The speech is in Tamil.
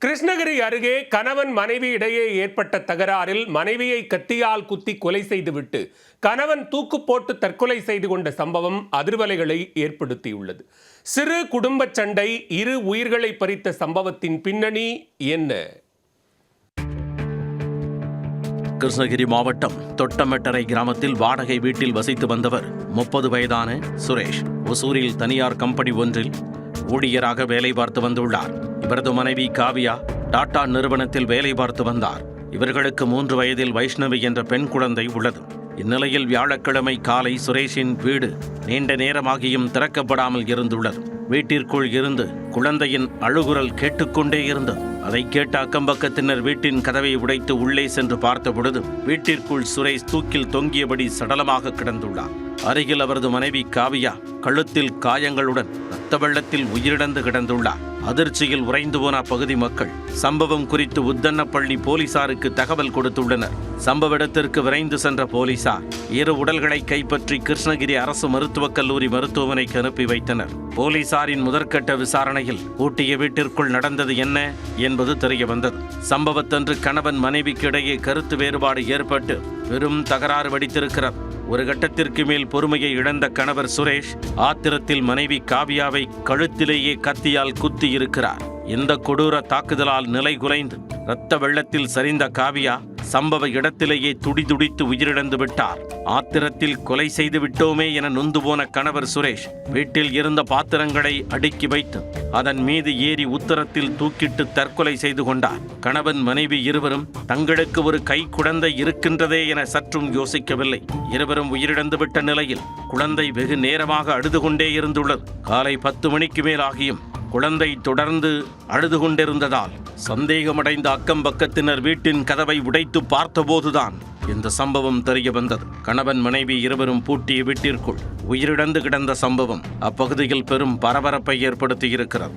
கிருஷ்ணகிரி அருகே கணவன் மனைவி இடையே ஏற்பட்ட தகராறில் மனைவியை கத்தியால் குத்தி கொலை செய்துவிட்டு கணவன் தூக்கு போட்டு தற்கொலை செய்து கொண்ட சம்பவம் அதிர்வலைகளை ஏற்படுத்தியுள்ளது. சிறு குடும்ப சண்டை, இரு உயிர்களை பறித்த சம்பவத்தின் பின்னணி என்ன? கிருஷ்ணகிரி மாவட்டம் தொட்டமெட்டரை கிராமத்தில் வாடகை வீட்டில் வசித்து வந்தவர் 30 வயதான சுரேஷ் ஒசூரில் தனியார் கம்பெனி ஒன்றில் ஊழியராக வேலை பார்த்து வந்துள்ளார். இவரது மனைவி காவியா டாடா நிறுவனத்தில் வேலை பார்த்து வந்தார். இவர்களுக்கு 3 வயதில் வைஷ்ணவி என்ற பெண் குழந்தை உள்ளது. இந்நிலையில் வியாழக்கிழமை காலை சுரேஷின் வீடு நீண்ட நேரமாகியும் திறக்கப்படாமல் இருந்துள்ளது. வீட்டிற்குள் இருந்து குழந்தையின் அழுகுரல் கேட்டுக்கொண்டே இருந்தது. அதை கேட்ட அக்கம்பக்கத்தினர் வீட்டின் கதவை உடைத்து உள்ளே சென்று பார்த்தபொழுது வீட்டிற்குள் சுரேஷ் தூக்கில் தொங்கியபடி சடலமாக கிடந்துள்ளார். அருகில் அவரது மனைவி காவியா கழுத்தில் காயங்களுடன் இரத்த வெள்ளத்தில் உயிரிழந்து கிடந்துள்ளார். அதிர்ச்சியில் உறைந்து போன அப்பகுதி மக்கள் சம்பவம் குறித்து உத்தன்னப்பள்ளி போலீசாருக்கு தகவல் கொடுத்துள்ளனர். சம்பவ இடத்திற்கு விரைந்து சென்ற போலீசார் இரு உடல்களை கைப்பற்றி கிருஷ்ணகிரி அரசு மருத்துவக் கல்லூரி மருத்துவமனைக்கு அனுப்பி வைத்தனர். போலீசாரின் முதற்கட்ட விசாரணையில் பூட்டிய வீட்டிற்குள் நடந்தது என்ன என்பது தெரிய வந்தது. சம்பவத்தன்று கணவன் மனைவிக்கு இடையே கருத்து வேறுபாடு ஏற்பட்டு பெரும் தகராறு வெடித்திருக்கிறது. ஒரு கட்டத்திற்கு மேல் பொறுமையை இழந்த கணவர் சுரேஷ் ஆத்திரத்தில் மனைவி காவியாவை கழுத்திலேயே கத்தியால் குத்தி இருக்கிறார். இந்த கொடூர தாக்குதலால் நிலை குலைந்து இரத்த வெள்ளத்தில் சரிந்த காவியா சம்பவ இடத்திலேயே துடிதுடித்து உயிரிழந்து விட்டார். ஆத்திரத்தில் கொலை செய்து விட்டோமே என நொந்து போன கணவர் சுரேஷ் வீட்டில் இருந்த பாத்திரங்களை அடுக்கி வைத்து அதன் மீது ஏறி உத்தரத்தில் தூக்கிட்டு தற்கொலை செய்து கொண்டார். கணவன் மனைவி இருவரும் தங்களுக்கு ஒரு கை குழந்தை இருக்கின்றதே என சற்றும் யோசிக்கவில்லை. இருவரும் உயிரிழந்து விட்ட நிலையில் குழந்தை வெகு நேரமாக அழுது கொண்டே இருந்துள்ளது. காலை 10 மணிக்கு மேல் ஆகியும் குழந்தை தொடர்ந்து அழுது கொண்டிருந்ததால் சந்தேகமடைந்த அக்கம் பக்கத்தினர் வீட்டின் கதவை உடைத்து பார்த்தபோதுதான் இந்த சம்பவம் தெரிய வந்தது. கணவன் மனைவி இருவரும் பூட்டிய வீட்டிற்குள் உயிரிழந்து கிடந்த சம்பவம் அப்பகுதியில் பெரும் பரபரப்பை ஏற்படுத்தியிருக்கிறது.